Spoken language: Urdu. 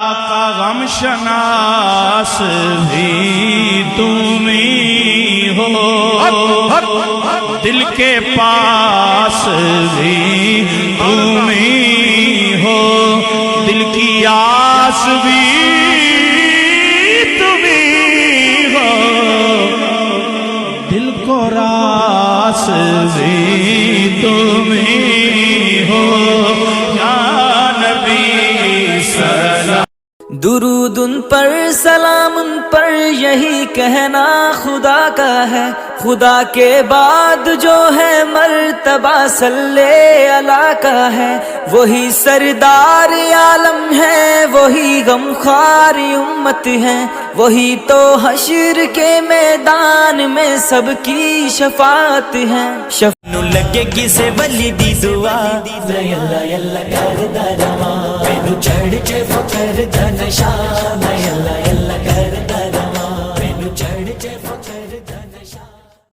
آقا غم شناس بھی تم ہی ہو، دل کے پاس بھی تم ہی ہو، دل کی آس بھی تم ہی ہو، دل کو راس بھی تم ہی ہو، یا نبی سلام۔ درود ان پر سلام ان پر یہی کہنا خدا کا ہے، خدا کے بعد جو ہے مرتبہ صلی اللہ کا ہے، وہی سردار عالم ہے، وہی غمخوار امت ہے، وہی تو حشر کے میدان میں سب کی شفاعت ہے۔ نو لگے کسے ولی دی دعا یلا یلا کر دا رواں، مینوں چڑھ کے فکر دا نشان یلا یلا کر